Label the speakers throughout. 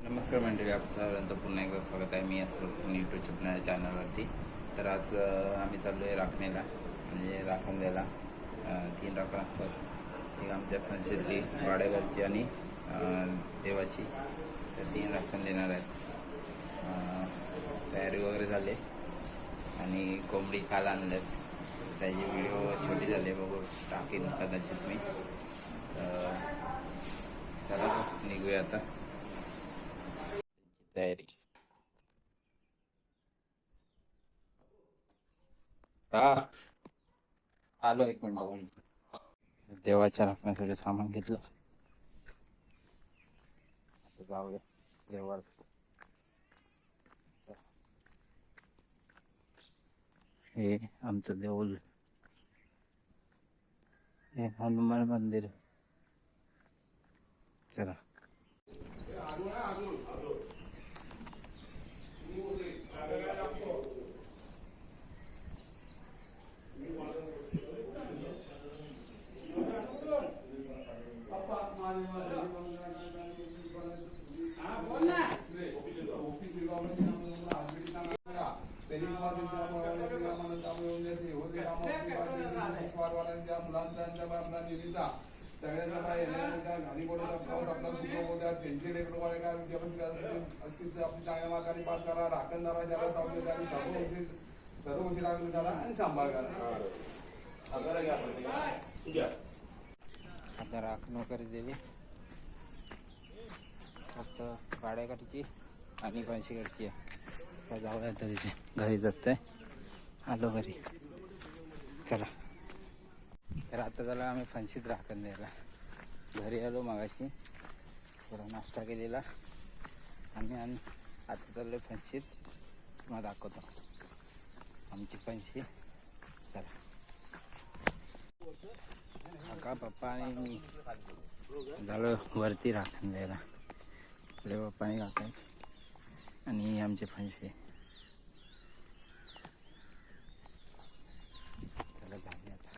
Speaker 1: नमस्कार मंडळी, आप सर्वांचं पुन्हा एकदा स्वागत आहे. मी असं यूट्यूबच्या चॅनलवरती. तर आज आम्ही चाललो आहे राखणेला, म्हणजे राखण द्यायला. 3 राखण असतात, एक आमच्या फणशीतली, वाड्याघरची आणि देवाची. तर 3 राखण देणार आहेत. तयारी वगैरे झाली आणि कोंबडी काल आणल्यात. त्याची व्हिडिओ छोटी झाली, बघू टाकीन कदाचित मी. चला निघूया आता. तयारी हा आलो, एक मिनिट. देवाच्या राखण्यासाठी सामान घेतलं. आता जाऊया देवाला. हे आमचं देऊळ, हे हनुमान मंदिर. चला. आता राखण वगैरे दिली, फक्त गाड्याकडची आणि फणशीकडची आहे. जाऊया आता तिथे, घरी जातोय. आलो घरी. चला. तर आता झाला आम्ही फणशीत राखण द्यायला. घरी आलो मगाशी, थोडा नाश्ता केलेला आणि आता चाललो फणशीत. तुम्हाला दाखवतो आमची फणशी. चला. काका, पप्पा आणि मी झालं वरती राखण द्यायला. पुढे पप्पा आणि काका आणि आमचे फणशी. चला झाले आता.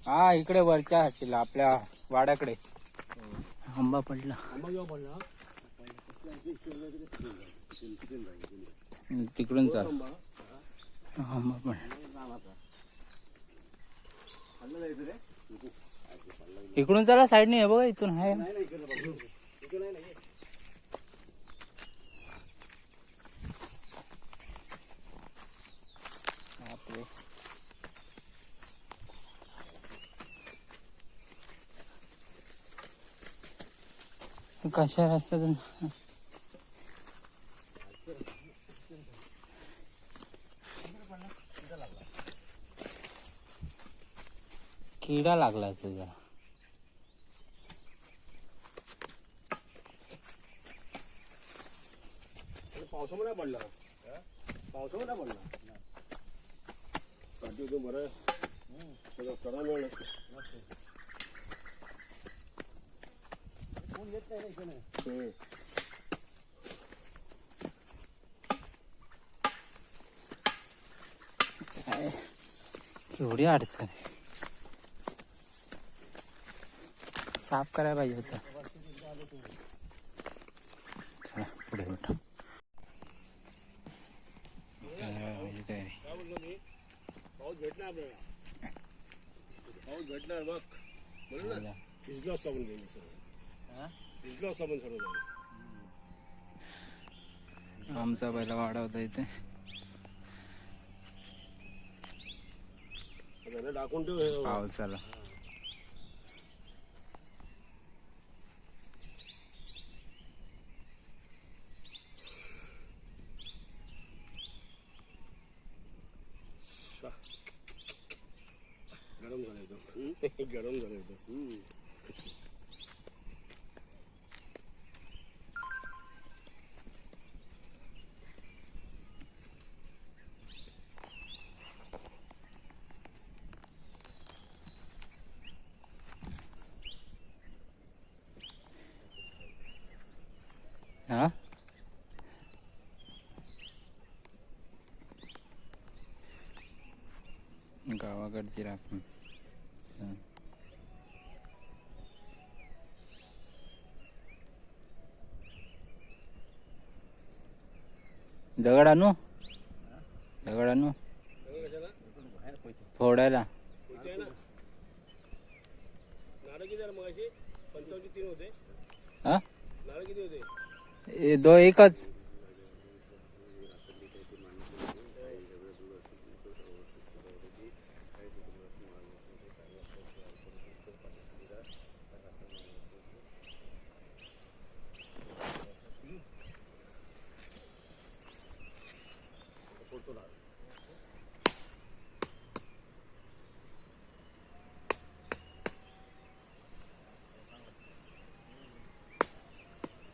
Speaker 1: हा, इकडे वरच्या हातीला आपल्या वाड्याकडे आंबा पडला. तिकडून चाल. आंबा पडला इकडून. चला साईडने आहे बघा, इथून आहे. कशा रस्त्यातून किडा लागला असेल जरा.
Speaker 2: पावसामध्ये पडला, पावसामध्ये पडला. बरं चढा मिळालं येत नाही.
Speaker 1: एवढी अडचण आहे, साफ करायला पाहिजे होतं. चला पुढे बेटा.
Speaker 2: पाऊस भेटणार आपल्याला, पाऊस भेटणार बघ. बरोबर ना, भिजलो असतो आपण गेली सर्व, भिजलो असतो आपण सर्व.
Speaker 1: आमचा पहिला वाडा होता इथे.
Speaker 2: टाकून ठेव
Speaker 1: पावसाला.
Speaker 2: गरम झालं एकदम, गरम झालं एकदम.
Speaker 1: गावाकडची राखण. हं. दगड आणू, दगड आणू
Speaker 2: कशाला
Speaker 1: फोडायला.
Speaker 2: होते ना नारळ किती झालं मगाशी 55 होते.
Speaker 1: हा
Speaker 2: नारळ किती होते?
Speaker 1: एकच.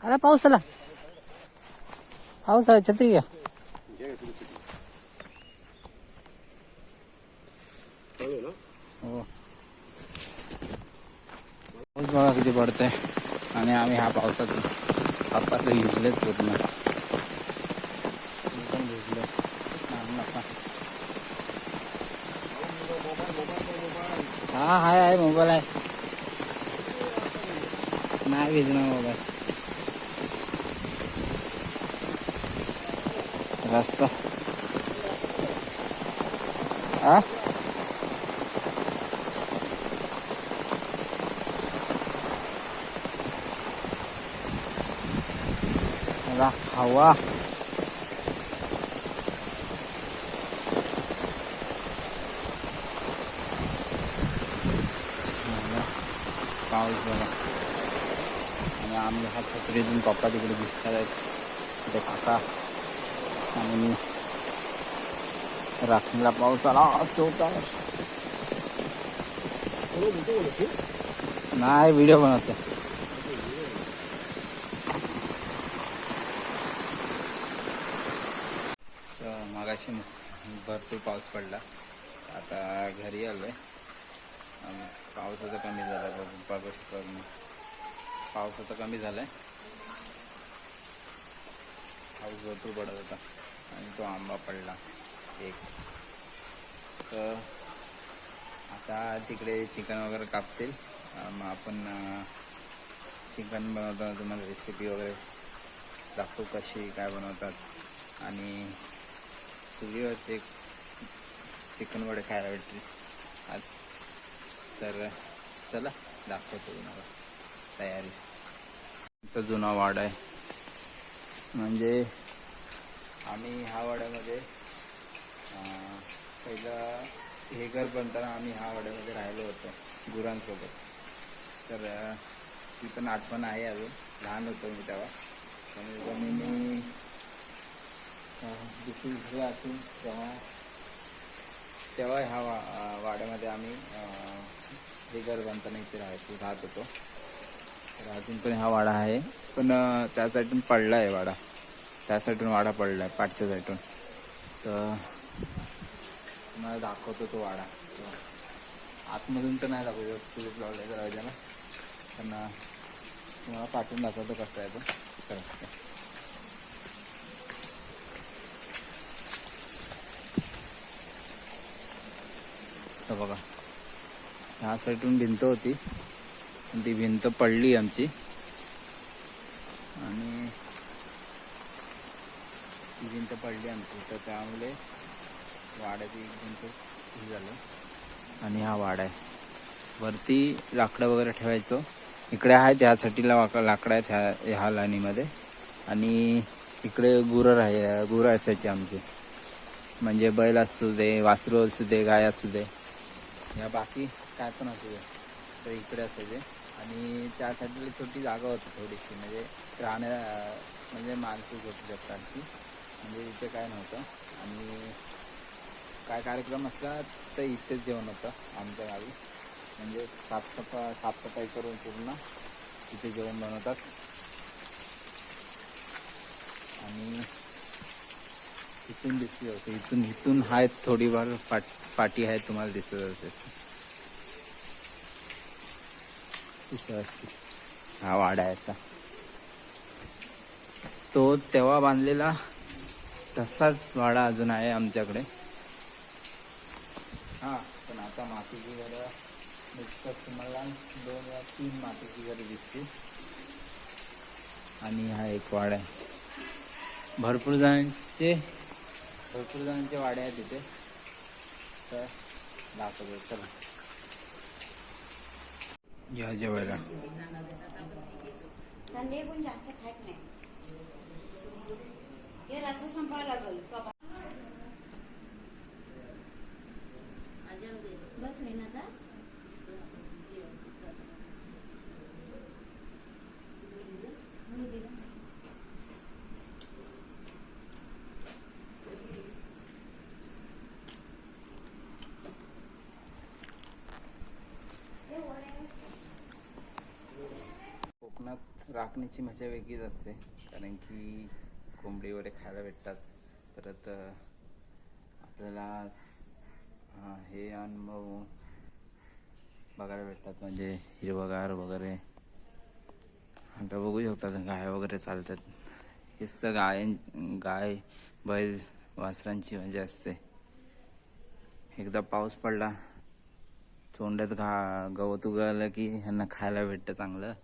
Speaker 1: अरे पाऊस आला, पाऊस आहे, छत्री घ्या.
Speaker 2: चालू ना
Speaker 1: हो, पाऊस बघा किती पडतंय. आणि आम्ही ह्या पावसात भिजलेत पूर्ण. एकदम भिजले. हा आहे मोबाईल आहे. नाही भिजणार मोबाईल. रस्ता हा हवा. पाऊस बघा. आणि आम्ही हा छत्रीतून पप्पा तिकडे दिसतात आहेत, तिथे काका. आणि मी राखणीला पाऊस आला चौथा. नाही व्हिडिओ बनवतो. मागाशी भरपूर पाऊस पडला. आता घरी आलोय. पाऊस आता कमी झाला. पाऊस आता कमी झालाय. पाऊस भरपूर पडत होता आणि तो आंबा पडला एक. तर आता तिकडे चिकन वगैरे कापतील. मग आपण चिकन बनवताना तुम्हाला रेसिपी वगैरे दाखवू कशी काय बनवतात. आणि चुलीवरचे चिकन वडे खायला भेटतील आज. तर चला दाखवतो तुम्हाला तयारी. जुना वाडा आहे. म्हणजे आम्ही ह्या वाड्यामध्ये पहिलं हे घर बनताना आम्ही ह्या वाड्यामध्ये राहिलो होतो गुरांसोबत. तर ती पण आठवण आहे अजून. लहान होतो मी तेव्हा. त्यामुळे मी दुसरी असून तेव्हा ह्या वाड्यामध्ये आम्ही हे घर बांधताना इथे राहत होतो. तर अजून पण हा वाडा आहे. पण त्या साईडून पडला आहे वाडा. त्या साईडून वाडा पडला आहे पाठच्या साईडून. तर तुम्हाला दाखवतो तो वाडा. आतमधून तर नाही दाखवतो सुरत लावल्या दरवाजाला. पण तुम्हाला पाठवून दाखवतो कसं आहे तो. चला. तर बघा ह्या साईडून भिंत होती. ती भिंत पडली आमची. आणि ती भिंत पडली आमची. तर त्यामुळे वाड्याची भिंत हे झालं. आणि हा वाडा आहे. वरती लाकडं वगैरे ठेवायचो. इकडे आहेत ह्यासाठी लाकडं आहेत ह्या लाईनीमध्ये. आणि इकडे गुरं असायचे आमचे. म्हणजे बैल असू दे, वासरू असू दे, गाय असू दे, या बाकी काय पण असू दे, तर इकडे असायचे. आणि त्यासाठी छोटी जागा होती थोडीशी. म्हणजे म्हणजे माणसं होती प्रकारची. म्हणजे इथे काय नव्हतं. आणि काय कार्यक्रम असला तर इथेच जेवण होतं आमच्या गावी. म्हणजे साफसफाई करून पूर्ण इथे जेवण बनवतात. आणि इथून दिसली होती. इथून आहेत थोडीफार पाटी आहेत तुम्हाला दिसत असेल. हा वाडा आहे असा. तो तेव्हा बांधलेला तसाच वाडा अजून आहे आमच्याकडे. हा पण आता मातीची घरं नुसतं तुम्हाला 2 या 3 मातीची घरं दिसतील. आणि हा एक वाडा आहे. भरपूर जणांचे वाडे आहेत तिथे. तर दाखवतो चला या जेवायला.
Speaker 3: संडे पण जास्त खात नाही. हे रस्सा संपावं लागल. बस होईल आता.
Speaker 1: कोकणात राखण्याची मजा वेगळीच असते, कारण की कोंबडी वगैरे खायला भेटतात. परत आपल्याला हे अनुभव बघायला भेटतात, म्हणजे हिरवगार वगैरे. आता बघू शकतात गाय वगैरे चालतात. हेच तर गाय बैल वासरांची मजा असते. एकदा पाऊस पडला, तोंडात गवत उगवलं की ह्यांना खायला भेटतं चांगलं.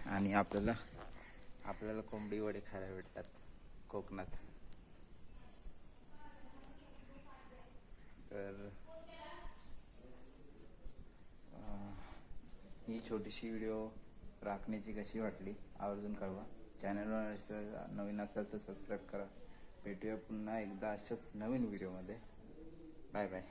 Speaker 1: आणि आपल्याला कोंबडी वडे खायला भेटतात कोकणात. तर ही छोटीशी व्हिडिओ राखण्याची कशी वाटली आवर्जून कळवा. चॅनलवर नवीन असेल तर सबस्क्राईब करा. भेटूया पुन्हा एकदा अशाच नवीन व्हिडिओमध्ये. Bye bye.